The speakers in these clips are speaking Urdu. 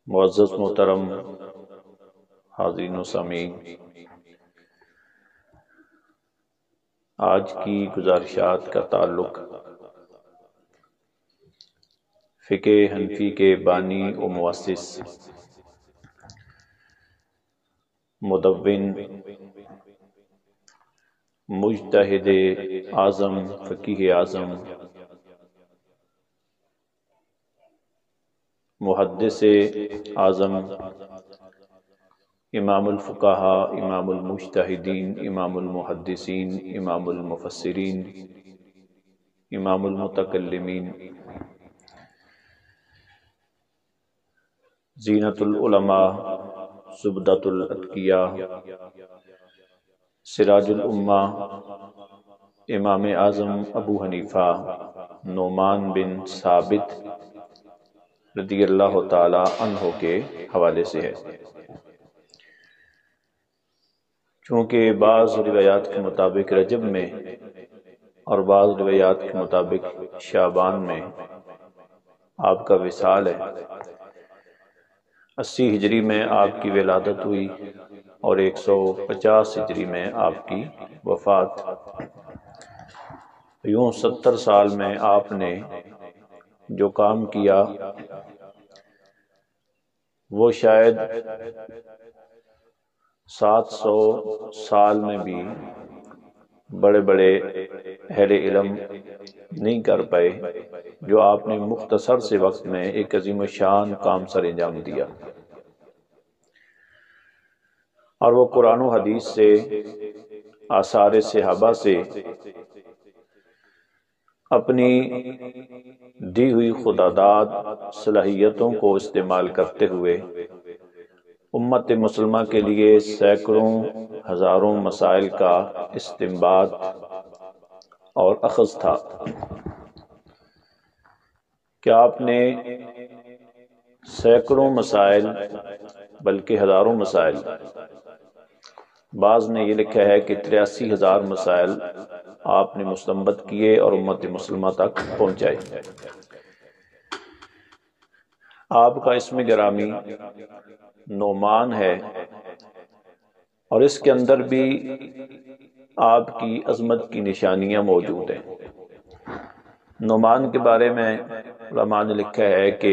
معزز محترم حاضرین و سامعین، آج کی گزارشات کا تعلق فقہ حنفی کے بانی و مؤسس مدون مجتہد اعظم فقیہ اعظم محدث اعظم امام الفقہاء امام المجتہدین امام المحدثین امام المفسرین امام المتکلمین زینت العلماء زبدۃ الاتقیاء سراج الامہ امام اعظم ابو حنیفہ نعمان بن ثابت رضی اللہ تعالی عنہ کے حوالے سے ہے۔ چونکہ بعض روایات کے مطابق رجب میں اور بعض روایات کے مطابق شعبان میں آپ کا وصال ہے، 80 ہجری میں آپ کی ولادت ہوئی اور 150 ہجری میں آپ کی وفات۔ یوں 70 سال میں آپ نے جو کام کیا وہ شاید 700 سال میں بھی بڑے بڑے اہل علم نہیں کر پائے، جو آپ نے مختصر سے وقت میں ایک عظیم الشان کام سر انجام دیا، اور وہ قرآن و حدیث سے، آثار صحابہ سے اپنی دی ہوئی خداداد صلاحیتوں کو استعمال کرتے ہوئے امت مسلمہ کے لیے سینکڑوں ہزاروں مسائل کا استنباط اور اخذ تھا کہ آپ نے سینکڑوں مسائل بلکہ ہزاروں مسائل، بعض نے یہ لکھا ہے کہ 83,000 مسائل آپ نے مستنبط کیے اور امت مسلمہ تک پہنچائے۔ آپ کا اسم گرامی نعمان ہے، اور اس کے اندر بھی آپ کی عظمت کی نشانیاں موجود ہیں۔ نعمان کے بارے میں علماء نے لکھا ہے کہ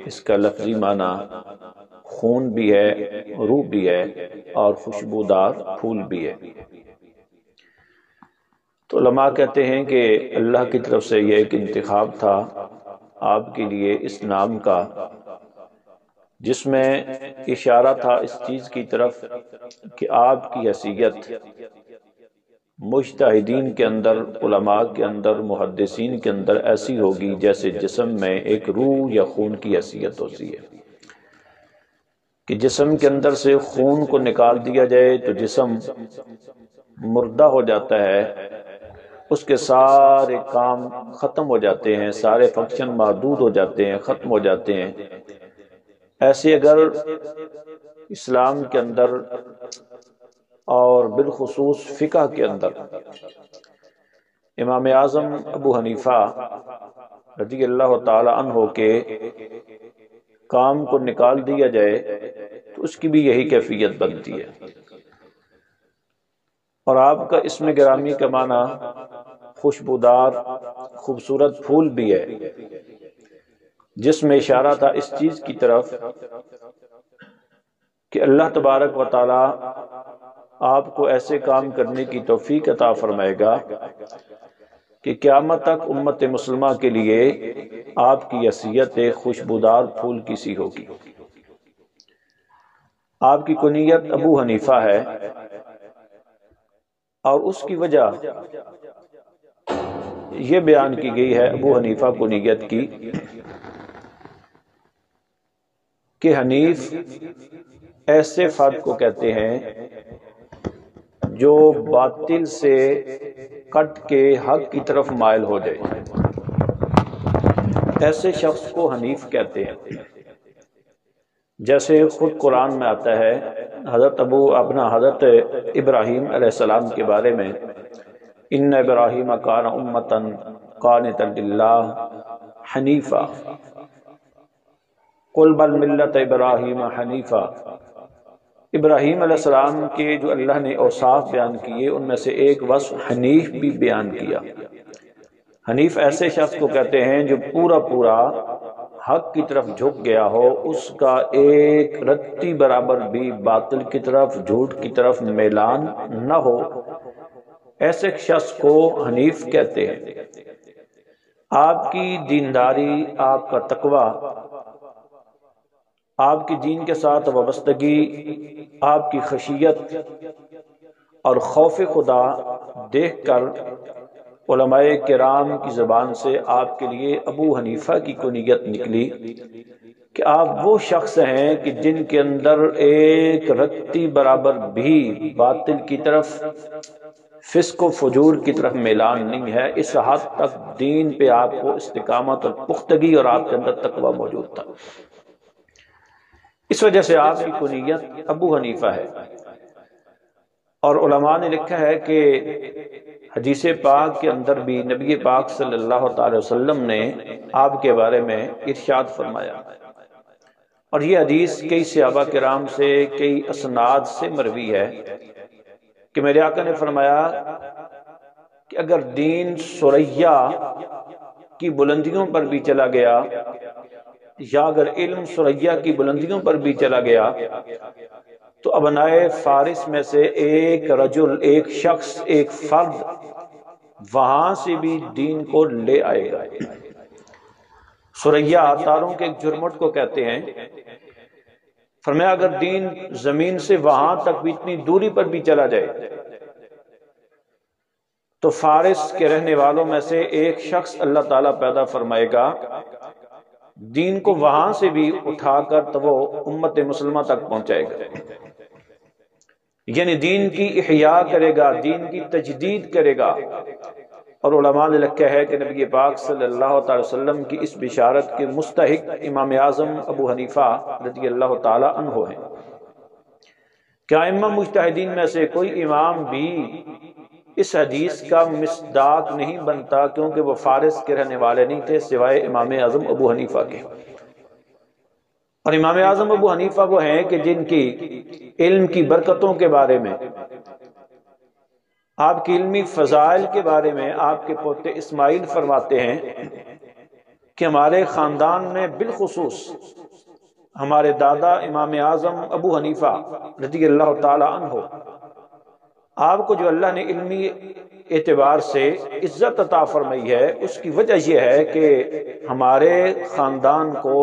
اس کا لفظی معنی خون بھی ہے، روح بھی ہے، اور خوشبودار پھول بھی ہے۔ تو علماء کہتے ہیں کہ اللہ کی طرف سے یہ ایک انتخاب تھا آپ کے لیے اس نام کا، جس میں اشارہ تھا اس چیز کی طرف کہ آپ کی حیثیت مجتہدین کے اندر، علماء کے اندر، محدثین کے اندر ایسی ہوگی جیسے جسم میں ایک روح یا خون کی حیثیت ہوتی ہے، کہ جسم کے اندر سے خون کو نکال دیا جائے تو جسم مردہ ہو جاتا ہے، اس کے سارے کام ختم ہو جاتے ہیں، سارے فنکشن محدود ہو جاتے ہیں، ختم ہو جاتے ہیں۔ ایسے اگر اسلام کے اندر اور بالخصوص فقہ کے اندر امام اعظم ابو حنیفہ رضی اللہ تعالی عنہ کے کام کو نکال دیا جائے تو اس کی بھی یہی کیفیت بنتی ہے۔ اور آپ کا اسم گرامی کا معنی خوشبودار خوبصورت پھول بھی ہے، جس میں اشارہ تھا اس چیز کی طرف کہ اللہ تبارک و تعالی آپ کو ایسے کام کرنے کی توفیق عطا فرمائے گا کہ قیامت تک امت مسلمہ کے لیے آپ کی حیثیت ایک خوشبودار پھول کی سی ہوگی۔ آپ کی کنیت ابو حنیفہ ہے، اور اس کی وجہ یہ بیان کی گئی ہے ابو حنیفہ کنیت کی کہ حنیف ایسے فرد کو کہتے ہیں جو باطل سے کٹ کے حق کی طرف مائل ہو جائے، ایسے شخص کو حنیف کہتے ہیں۔ جیسے خود قرآن میں آتا ہے، حضرت ابراہیم علیہ السلام کے بارے میں، ان ابراہیم کان امۃ قانتا للہ حنیفا، قل بل ملت ابراہیم حنیفہ، ابراہیم علیہ السلام کے جو اللہ نے اوصاف بیان کیے ان میں سے ایک وصف حنیف بھی بیان کیا۔ حنیف ایسے شخص کو کہتے ہیں جو پورا پورا حق کی طرف جھک گیا ہو، اس کا ایک رتی برابر بھی باطل کی طرف، جھوٹ کی طرف میلان نہ ہو، ایسے شخص کو حنیف کہتے ہیں۔ آپ کی دینداری، آپ کا تقوی، آپ کی دین کے ساتھ وابستگی، آپ کی خشیت اور خوف خدا دیکھ کر علماء کرام کی زبان سے آپ کے لیے ابو حنیفہ کی کنیت نکلی کہ آپ وہ شخص ہیں کہ جن کے اندر ایک رتی برابر بھی باطل کی طرف، فسق و فجور کی طرف میلان نہیں ہے۔ اس حد تک دین پہ آپ کو استقامت اور پختگی اور آپ کے اندر تقوی موجود تھا، اس وجہ سے آپ کی کنیت ابو حنیفہ ہے۔ اور علماء نے لکھا ہے کہ حدیث پاک کے اندر بھی نبی پاک صلی اللہ تعالی وسلم نے آپ کے بارے میں ارشاد فرمایا، اور یہ حدیث کئی صحابہ کرام سے، کئی اسناد سے مروی ہے کہ میرے آقا نے فرمایا کہ اگر دین ثریا کی بلندیوں پر بھی چلا گیا، یا اگر علم ثریا کی بلندیوں پر بھی چلا گیا، تو ابنائے فارس میں سے ایک رجل، ایک شخص، ایک فرد وہاں سے بھی دین کو لے آئے گا۔ ثریا تاروں کے ایک جھرمٹ کو کہتے ہیں۔ فرمایا اگر دین زمین سے وہاں تک بھی اتنی دوری پر بھی چلا جائے تو فارس کے رہنے والوں میں سے ایک شخص اللہ تعالیٰ پیدا فرمائے گا، دین کو وہاں سے بھی اٹھا کر تو وہ امت مسلمہ تک پہنچائے گا، یعنی دین کی احیاء کرے گا، دین کی تجدید کرے گا۔ اور علماء نے لکھا ہے کہ نبی پاک صلی اللہ تعالی وسلم کی اس بشارت کے مستحق امام اعظم ابو حنیفہ رضی اللہ تعالی عنہ ہیں۔ کیا ائمہ مجتہدین میں سے کوئی امام بھی اس حدیث کا مصداق نہیں بنتا، کیونکہ وہ فارس کے رہنے والے نہیں تھے سوائے امام اعظم ابو حنیفہ کے۔ اور امام اعظم ابو حنیفہ وہ ہیں کہ جن کی علم کی برکتوں کے بارے میں، آپ کی علمی فضائل کے بارے میں آپ کے پوتے اسماعیل فرماتے ہیں کہ ہمارے خاندان میں بالخصوص ہمارے دادا امام اعظم ابو حنیفہ رضی اللہ تعالی عنہ، آپ کو جو اللہ نے علمی اعتبار سے عزت عطا فرمائی ہے، اس کی وجہ یہ ہے کہ ہمارے خاندان کو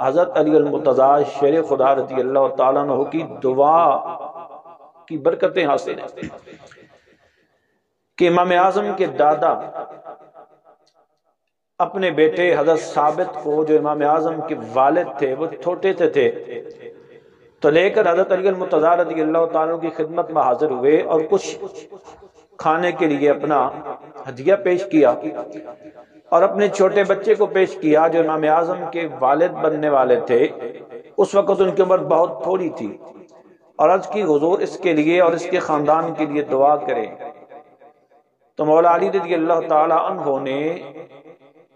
حضرت علی المرتضیٰ شیر خدا رضی اللہ تعالیٰ عنہ کی دعا کی برکتیں حاصل ہیں کہ امام اعظم کے دادا اپنے بیٹے حضرت ثابت کو، جو امام اعظم کے والد تھے، وہ چھوٹے تھے، تو لے کر حضرت علی المرتضیٰ رضی اللہ تعالیٰ کی خدمت میں حاضر ہوئے اور کچھ کھانے کے لیے اپنا ہدیہ پیش کیا، اور اپنے چھوٹے بچے کو پیش کیا جو امام اعظم کے والد بننے والے تھے۔ اس وقت ان کی عمر بہت تھوڑی تھی، اور عرض کی حضور اس کے لیے اور اس کے خاندان کے لیے دعا کریں۔ تو مولا علی رضی اللہ تعالی عنہ نے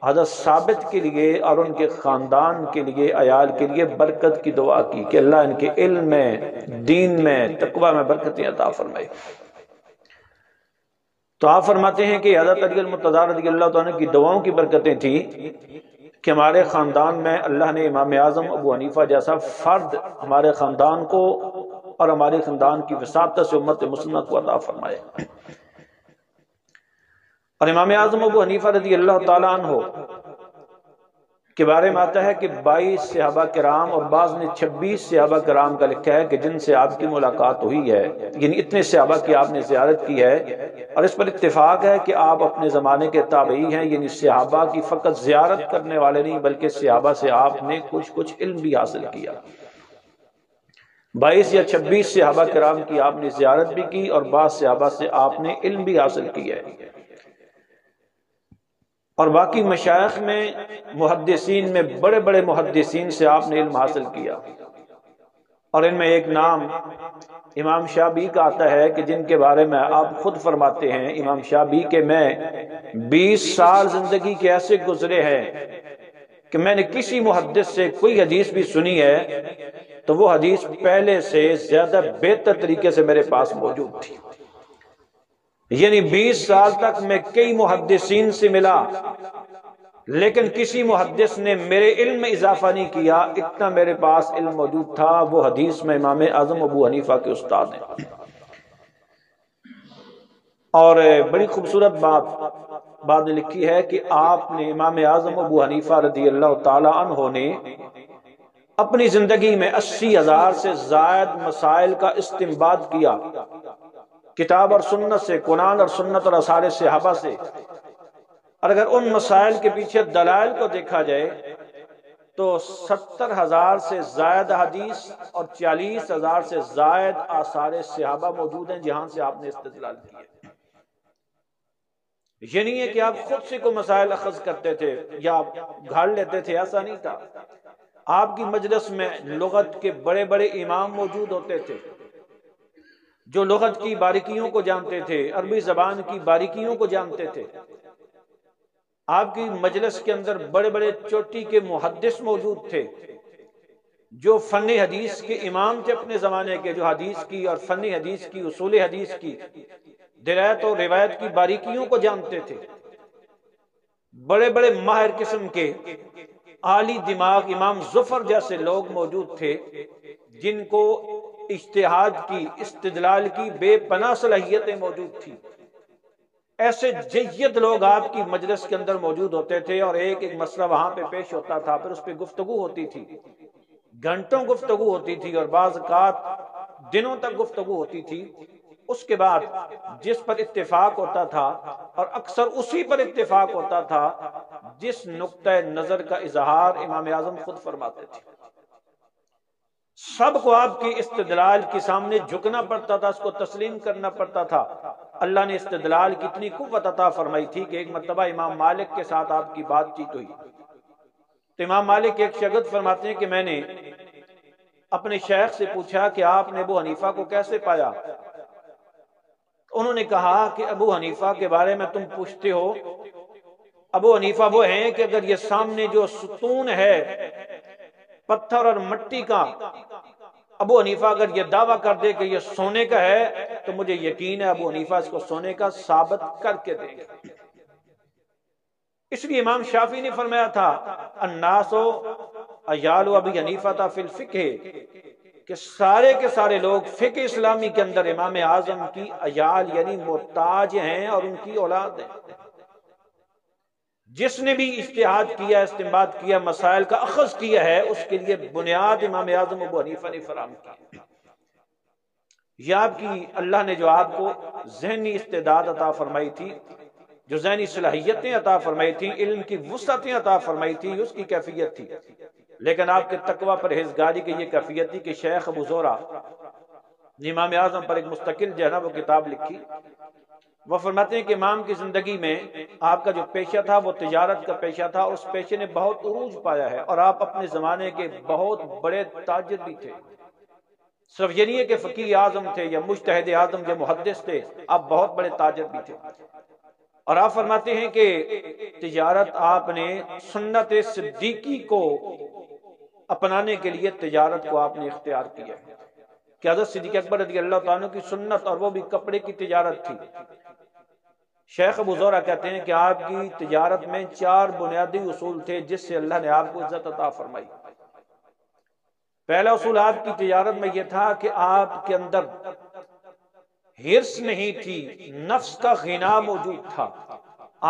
حضرت ثابت کے لیے اور ان کے خاندان کے لیے، عیال کے لیے برکت کی دعا کی کہ اللہ ان کے علم میں، دین میں، تقوی میں برکتیں عطا فرمائے۔ تو آپ فرماتے ہیں کہ حضرت علی المرتضیٰ رضی اللہ تعالیٰ کی دعاؤں کی برکتیں تھیں کہ ہمارے خاندان میں اللہ نے امام اعظم ابو حنیفہ جیسا فرد ہمارے خاندان کو اور ہمارے خاندان کی وساطت سے امت مسلمہ کو عطا فرمائے۔ اور امام اعظم ابو حنیفہ رضی اللہ تعالیٰ عنہ کے بارے میں آتا ہے کہ 22 صحابہ کرام اور بعض نے 26 صحابہ کرام کا لکھا ہے کہ جن سے آپ کی ملاقات ہوئی ہے، یعنی اتنے صحابہ کی آپ نے زیارت کی ہے، اور اس پر اتفاق ہے کہ آپ اپنے زمانے کے تابعی ہیں، یعنی صحابہ کی فقط زیارت کرنے والے نہیں بلکہ صحابہ سے آپ نے کچھ علم بھی حاصل کیا۔ 22 یا 26 صحابہ کرام کی آپ نے زیارت بھی کی اور بعض صحابہ سے آپ نے علم بھی حاصل کیا ہے۔ اور باقی مشائخ میں، محدثین میں، بڑے بڑے محدثین سے آپ نے علم حاصل کیا، اور ان میں ایک نام امام شافعی کا آتا ہے کہ جن کے بارے میں آپ خود فرماتے ہیں امام شافعی کہ میں 20 سال زندگی کے ایسے گزرے ہیں کہ میں نے کسی محدث سے کوئی حدیث بھی سنی ہے تو وہ حدیث پہلے سے زیادہ بہتر طریقے سے میرے پاس موجود تھی. یعنی 20 سال تک میں کئی محدثین سے ملا لیکن کسی محدث نے میرے علم میں اضافہ نہیں کیا. اتنا میرے پاس علم موجود تھا. وہ حدیث میں امام اعظم ابو حنیفہ کے استاد ہیں. اور بڑی خوبصورت بات لکھی ہے کہ آپ نے امام اعظم ابو حنیفہ رضی اللہ تعالی عنہ نے اپنی زندگی میں 80,000 سے زائد مسائل کا استنباط کیا کتاب اور سنت سے، قرآن اور سنت اور آثار صحابہ سے. اور اگر ان مسائل کے پیچھے دلائل کو دیکھا جائے تو 70,000 سے زائد حدیث اور 40,000 سے زائد آثار صحابہ موجود ہیں جہاں سے آپ نے استدلال کیا. یہ نہیں ہے کہ آپ خود سے کوئی مسائل اخذ کرتے تھے یا گھاڑ لیتے تھے، ایسا نہیں تھا. آپ کی مجلس میں لغت کے بڑے بڑے امام موجود ہوتے تھے جو لغت کی باریکیوں کو جانتے تھے، عربی زبان کی باریکیوں کو جانتے تھے. آپ کی مجلس کے اندر بڑے بڑے چوٹی کے محدث موجود تھے جو فن حدیث کے امام تھے اپنے زمانے کے، جو حدیث کی اور فن حدیث کی، اصول حدیث کی، درایت اور روایت کی باریکیوں کو جانتے تھے. بڑے بڑے ماہر قسم کے عالی دماغ امام ظفر جیسے لوگ موجود تھے جن کو اجتہاد کی، استدلال کی بے پناہ صلاحیتیں موجود تھی. ایسے جید لوگ آپ کی مجلس کے اندر موجود ہوتے تھے اور ایک ایک مسئلہ وہاں پہ پیش ہوتا تھا، پھر اس پہ گفتگو ہوتی تھی، گھنٹوں گفتگو ہوتی تھی اور بعض اوقات دنوں تک گفتگو ہوتی تھی. اس کے بعد جس پر اتفاق ہوتا تھا اور اکثر اسی پر اتفاق ہوتا تھا جس نقطہ نظر کا اظہار امام اعظم خود فرماتے تھے. سب کو آپ کی استدلال کے سامنے جھکنا پڑتا تھا، اس کو تسلیم کرنا پڑتا تھا. اللہ نے استدلال کی اتنی قوت عطا فرمائی تھی کہ ایک مرتبہ امام مالک کے ساتھ آپ کی بات چیت ہوئی تو امام مالک ایک شاگرد فرماتے ہیں کہ میں نے اپنے شیخ سے پوچھا کہ آپ نے ابو حنیفہ کو کیسے پایا؟ انہوں نے کہا کہ ابو حنیفہ کے بارے میں تم پوچھتے ہو، ابو حنیفہ وہ ہیں کہ اگر یہ سامنے جو ستون ہے پتھر اور مٹی کا، ابو حنیفہ اگر یہ دعویٰ کر دے کہ یہ سونے کا ہے تو مجھے یقین ہے ابو حنیفہ اس کو سونے کا ثابت کر کے دے گا. اس لیے امام شافعی نے فرمایا تھا الناس عیال ابی حنیفہ فی الفقہ، کہ سارے کے سارے لوگ فقہ اسلامی کے اندر امام اعظم کی عیال یعنی محتاج ہیں اور ان کی اولاد ہیں. جس نے بھی اجتہاد کیا، استنباط کیا، مسائل کا اخذ کیا ہے، اس کے لیے بنیاد امام اعظم ابو حنیفہ نے فراہم کی. یہ آپ کی اللہ نے جو آپ کو ذہنی استعداد عطا فرمائی تھی، جو ذہنی صلاحیتیں عطا فرمائی تھی، علم کی وسعتیں عطا فرمائی تھی، اس کی کیفیت تھی. لیکن آپ کے تقوی پرہیزگاری کی یہ کیفیت تھی کہ شیخ ابو زورہ نے امام اعظم پر ایک مستقل جو ہے نا وہ کتاب لکھی. وہ فرماتے ہیں کہ امام کی زندگی میں آپ کا جو پیشہ تھا وہ تجارت کا پیشہ تھا اور اس پیشے نے بہت عروج پایا ہے اور آپ اپنے زمانے کے بہت بڑے تاجر بھی تھے. صرف یہ نہیں ہے کہ فقیہ اعظم تھے یا مجتہد اعظم یا محدث تھے، آپ بہت بڑے تاجر بھی تھے. اور آپ فرماتے ہیں کہ تجارت آپ نے سنت صدیقی کو اپنانے کے لیے تجارت کو آپ نے اختیار کیا ہے کہ حضرت صدیق اکبر رضی اللہ تعالیٰ کی سنت اور وہ بھی کپڑے کی تجارت تھی. شیخ ابو زورہ کہتے ہیں کہ آپ کی تجارت میں 4 بنیادی اصول تھے جس سے اللہ نے آپ کو عزت عطا فرمائی. پہلا اصول آپ کی تجارت میں یہ تھا کہ آپ کے اندر ہرس نہیں تھی، نفس کا غنا موجود تھا.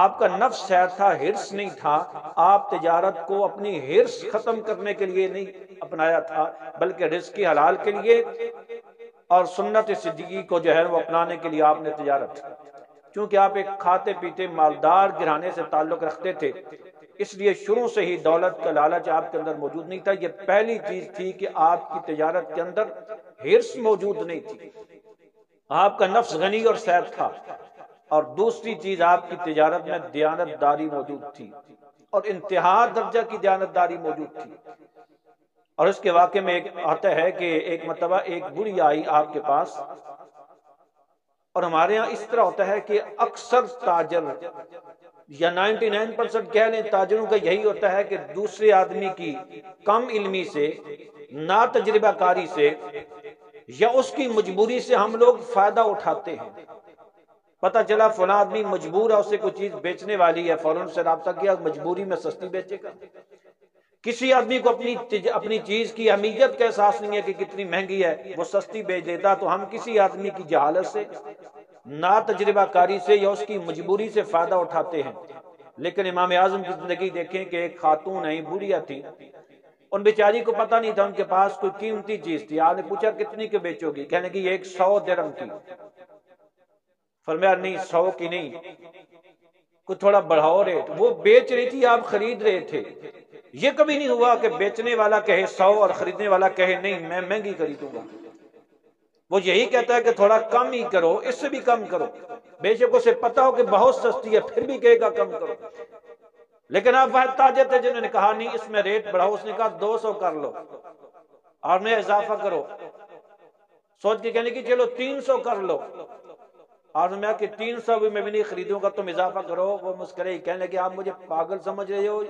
آپ کا نفس ہے تھا، ہرس نہیں تھا. آپ تجارت کو اپنی ہرس ختم کرنے کے لیے نہیں اپنایا تھا بلکہ رزق حلال کے لیے اور سنت صدیقی کو جو ہے وہ اپنانے کے لیے آپ نے تجارت. چونکہ آپ ایک کھاتے پیتے مالدار گھرانے سے تعلق رکھتے تھے اس لیے شروع سے ہی دولت کا لالچ آپ کے اندر موجود نہیں تھا. یہ پہلی چیز تھی کہ آپ کی تجارت کے اندر ہرس موجود نہیں تھی، آپ کا نفس غنی اور سیر تھا. اور دوسری چیز آپ کی تجارت میں دیانت داری موجود تھی اور انتہا درجہ کی دیانت داری موجود تھی. اور اس کے واقعے میں ایک آتا ہے کہ ایک مرتبہ ایک بڑھی آئی آپ کے پاس، اور ہمارے ہاں اس طرح ہوتا ہے کہ اکثر تاجر یا 99% کہہ لیں تاجروں کا یہی ہوتا ہے کہ دوسرے آدمی کی کم علمی سے، نا تجربہ کاری سے یا اس کی مجبوری سے ہم لوگ فائدہ اٹھاتے ہیں۔ پتہ چلا فلاں آدمی مجبور ہے، اسے کوئی چیز بیچنے والی ہے، فوراً سے رابطہ کیا، مجبوری میں سستی بیچے گا۔ کسی آدمی کو اپنی چیز کی اہمیت کا احساس نہیں ہے کہ کتنی مہنگی ہے، وہ سستی بیچ دیتا۔ تو ہم کسی آدمی کی جہالت سے، نا تجربہ کاری سے یا اس کی مجبوری سے فائدہ اٹھاتے ہیں۔ لیکن امام اعظم کی زندگی دیکھیں کہ ایک خاتون ہے، بوڑھیا تھی، ان بیچاری کو پتہ نہیں تھا، ان کے پاس کوئی قیمتی چیز تھی۔ آپ نے پوچھا کتنی کے بیچو گی؟ کہنے کی یہ 100 درہم کی۔ فرمایا نہیں 100 کی نہیں، کوئی تھوڑا بڑھاؤ ریٹ۔ وہ بیچ رہی تھی، آپ خرید رہے تھے۔ یہ کبھی نہیں ہوا کہ بیچنے والا کہے 100 اور خریدنے والا کہے نہیں میں مہنگی خریدوں گا۔ وہ یہی کہتا ہے کہ تھوڑا کم ہی کرو، اس سے بھی کم کرو۔ بے شک اسے پتا ہو کہ بہت سستی ہے، پھر بھی کہے گا کم کرو۔ لیکن آپ وہ تاجر تھے جنہوں نے کہا نہیں اس میں ریٹ بڑھاؤ۔ اس نے کہا 200 کر لو اور میں اضافہ کرو۔ سوچ کے کہنے کی چلو 300 کر لو، اور میں کہ 300 بھی میں بھی نہیں خریدوں گا، تم اضافہ کرو۔ وہ مسکرے کہنے لگے آپ مجھے پاگل سمجھ رہے ہو،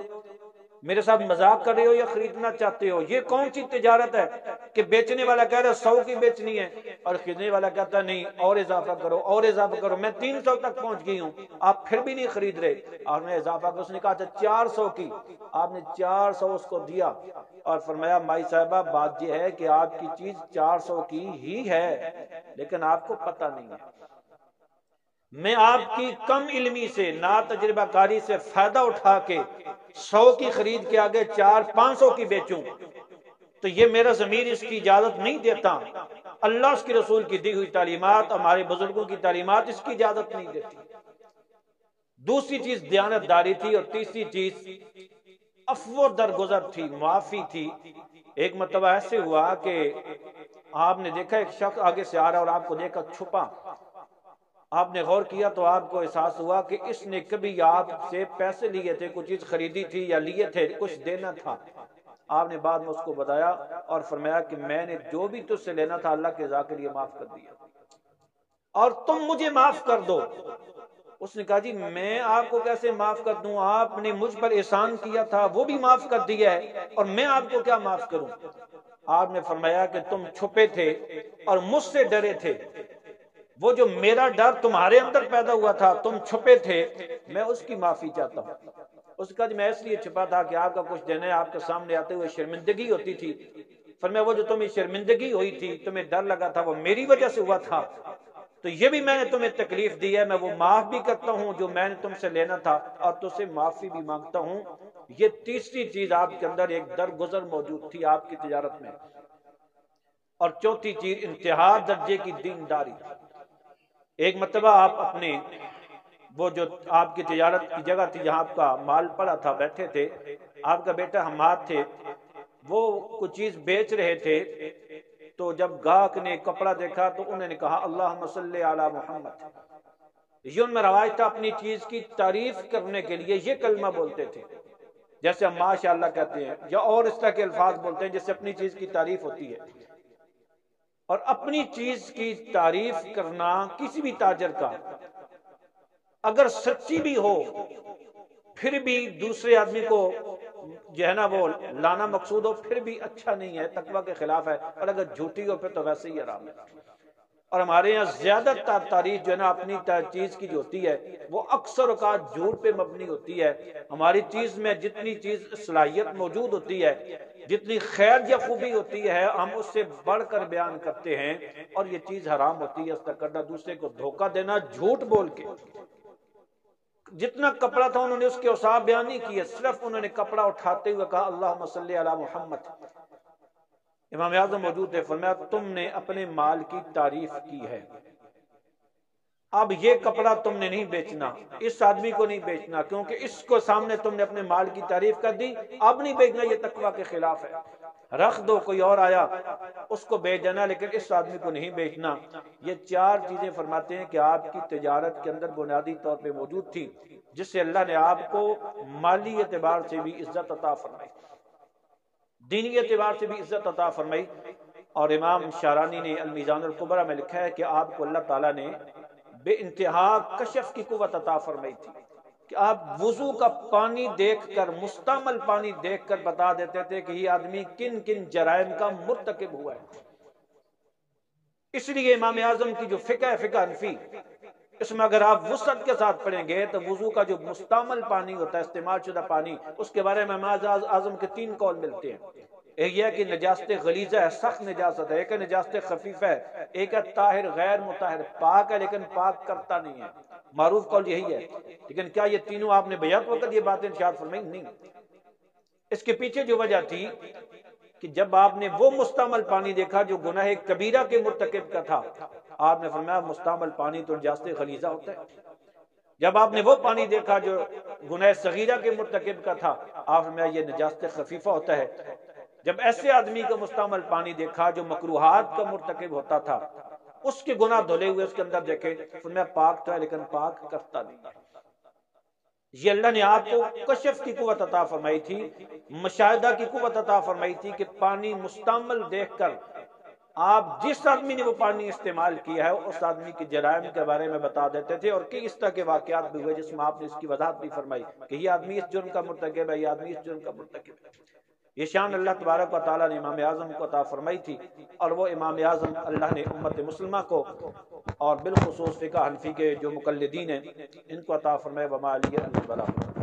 میرے ساتھ مذاق کر رہے ہو یا خریدنا چاہتے ہو؟ یہ کون سی تجارت ہے کہ بیچنے والا کہہ رہا ہے 100 کی بیچنی ہے اور خریدنے والا کہتا ہے نہیں اور اضافہ کرو اور اضافہ کرو، میں 300 تک پہنچ گئی ہوں، آپ پھر بھی نہیں خرید رہے اور میں اضافہ کرو۔ اس نے کہا تھا 400 کی، آپ نے 400 اس کو دیا اور فرمایا مائی صاحبہ بات یہ ہے کہ آپ کی چیز 400 کی ہی ہے لیکن آپ کو پتہ نہیں ہے۔ میں آپ کی کم علمی سے، نا تجربہ کاری سے فائدہ اٹھا کے 100 کی خرید کے آگے 400-500 کی بیچوں تو یہ میرا ضمیر اس کی اجازت نہیں دیتا۔ اللہ اس کے رسول کی دی ہوئی تعلیمات، ہمارے بزرگوں کی تعلیمات اس کی اجازت نہیں دیتی۔ دوسری چیز دیانت داری تھی، اور تیسری چیز عفو درگزر تھی، معافی تھی۔ ایک مرتبہ ایسے ہوا کہ آپ نے دیکھا ایک شخص آگے سے آ رہا اور آپ کو دیکھا چھپا، آپ نے غور کیا تو آپ کو احساس ہوا کہ اس نے کبھی آپ سے پیسے لیے تھے، کچھ چیز خریدی تھی یا لیے تھے، کچھ دینا تھا۔ آپ نے بعد میں اس کو بتایا اور فرمایا کہ میں نے جو بھی تجھ سے لینا تھا اللہ کے رضا کے لیے معاف کر دیا اور تم مجھے معاف کر دو۔ اس نے کہا جی میں آپ کو کیسے معاف کر دوں، آپ نے مجھ پر احسان کیا تھا وہ بھی معاف کر دیا ہے اور میں آپ کو کیا معاف کروں؟ آپ نے فرمایا کہ تم چھپے تھے اور مجھ سے ڈرے تھے، وہ جو میرا ڈر تمہارے اندر پیدا ہوا تھا، تم چھپے تھے، میں اس کی معافی چاہتا ہوں۔ اس کا میں اس لیے چھپا تھا کہ آپ کا کچھ دینا ہے، آپ کے سامنے آتے ہوئے شرمندگی ہوتی تھی۔ فرمایا وہ جو تمہیں شرمندگی ہوئی تھی، تمہیں ڈر لگا تھا، وہ میری وجہ سے ہوا تھا، تو یہ بھی میں نے تمہیں تکلیف دی ہے، میں وہ معاف بھی کرتا ہوں جو میں نے تم سے لینا تھا اور تم سے معافی بھی مانگتا ہوں۔ یہ تیسری چیز آپ کے اندر ایک درگزر موجود تھی آپ کی تجارت میں۔ اور چوتھی چیز انتہا درجے کی دینداری۔ ایک مرتبہ آپ اپنے وہ جو آپ کی تجارت کی جگہ تھی جہاں آپ کا مال پڑا تھا بیٹھے تھے، آپ کا بیٹا حماد تھے، وہ کچھ چیز بیچ رہے تھے، تو جب گاہک نے کپڑا دیکھا تو انہوں نے کہا اللہم صلی علی محمد۔ یہ ان میں رواج تھا، اپنی چیز کی تعریف کرنے کے لیے یہ کلمہ بولتے تھے، جیسے ہم ماشاءاللہ کہتے ہیں یا اور اس طرح کے الفاظ بولتے ہیں جس سے اپنی چیز کی تعریف ہوتی ہے۔ اور اپنی چیز کی تعریف کرنا کسی بھی تاجر کا اگر سچی بھی ہو پھر بھی دوسرے آدمی کو جو ہے نا وہ لانا مقصود ہو پھر بھی اچھا نہیں ہے، تقوی کے خلاف ہے، اور اگر جھوٹی ہو پھر تو ویسے ہی حرام ہے۔ اور ہمارے یہاں زیادہ تعریف جو ہے نا اپنی چیز کی جو ہوتی ہے وہ اکثر اوقات جھوٹ پہ مبنی ہوتی ہے۔ ہماری چیز میں جتنی چیز صلاحیت موجود ہوتی ہے، جتنی خیر یا خوبی ہوتی ہے، ہم اس سے بڑھ کر بیان کرتے ہیں، اور یہ چیز حرام ہوتی ہے اس طرح کرنا، دوسرے کو دھوکہ دینا جھوٹ بول کے۔ جتنا کپڑا تھا انہوں نے اس کے اوصاف بیان نہیں کیے، صرف انہوں نے کپڑا اٹھاتے ہوئے کہا اللہم صلی علی محمد۔ امام اعظم موجود تھے، فرمایا تم نے اپنے مال کی تعریف کی ہے، اب یہ کپڑا تم نے نہیں بیچنا، اس آدمی کو نہیں بیچنا، کیونکہ اس کو سامنے تم نے اپنے مال کی تعریف کر دی، اب نہیں بیچنا، یہ تقوی کے خلاف ہے، رکھ دو، کوئی اور آیا اس کو بیچ دینا، لیکن اس آدمی کو نہیں بیچنا۔ یہ چار چیزیں فرماتے ہیں کہ آپ کی تجارت کے اندر بنیادی طور پہ موجود تھی، جس سے اللہ نے آپ کو مالی اعتبار سے بھی عزت عطا فرمائی، دینی اعتبار سے بھی عزت عطا فرمائی۔ اور امام شارانی نے المیزان الکبریٰ میں لکھا ہے کہ آپ کو اللہ تعالیٰ نے بے انتہا کشف کی قوت عطا فرمائی تھی، کہ آپ وضو کا پانی دیکھ کر، مستعمل پانی دیکھ کر بتا دیتے تھے کہ یہ آدمی کن کن جرائم کا مرتکب ہوا ہے۔ اس لیے امام اعظم کی جو فقہ ہے، فقہ حنفی، اس میں اگر آپ وسعت کے ساتھ پڑھیں گے تو وضو کا جو مستعمل پانی ہوتا ہے، استعمال شدہ پانی، اس کے بارے میں امام اعظم کے 3 قول ملتے ہیں۔ ایک یہ ہے کہ نجاست غلیظہ ہے، سخت نجاست ہے، ایک ہے نجاست خفیف ہے، ایک ہے طاہر غیر مطہر، پاک ہے لیکن پاک کرتا نہیں ہے۔ معروف قول یہی ہے، لیکن کیا یہ تینوں آپ نے بیعت وقت یہ باتیں ارشاد فرمائی؟ نہیں۔ اس کے پیچھے جو وجہ تھی کہ جب آپ نے وہ مستعمل پانی دیکھا جو گناہ کبیرہ کے مرتکب کا تھا، آپ نے فرمایا مستعمل پانی تو نجاست غلیظہ ہوتا ہے۔ جب آپ نے وہ پانی دیکھا جو گناہ صغیرہ کے مرتکب کا تھا، آپ نے فرمایا یہ نجاست خفیفہ ہوتا ہے۔ جب ایسے آدمی کا مستعمل پانی دیکھا جو مکروہات کا مرتکب ہوتا تھا، اس کے گناہ دھلے ہوئے اس کے اندر دیکھے، فرمایا پاک تو ہے لیکن پاک کرتا نہیں ہے۔ یہ اللہ نے آپ کو کشف کی قوت عطا فرمائی تھی، مشاہدہ کی قوت عطا فرمائی تھی کہ پانی مستعمل دیکھ کر آپ جس آدمی نے وہ پانی استعمال کیا ہے اس آدمی کے جرائم کے بارے میں بتا دیتے تھے، اور کئی اس طرح کے واقعات بھی ہوئے جس میں آپ نے اس کی وضاحت بھی فرمائی کہ یہ آدمی اس جرم کا مرتکب ہے، یہ آدمی اس جرم کا مرتکب ہے۔ یہ شان اللہ تبارک و تعالیٰ نے امام اعظم کو عطا فرمائی تھی، اور وہ امام اعظم اللہ نے امت مسلمہ کو اور بالخصوص فقہ حنفی کے جو مقلدین ہیں ان کو عطا فرمائے۔ وما علی البلاغ۔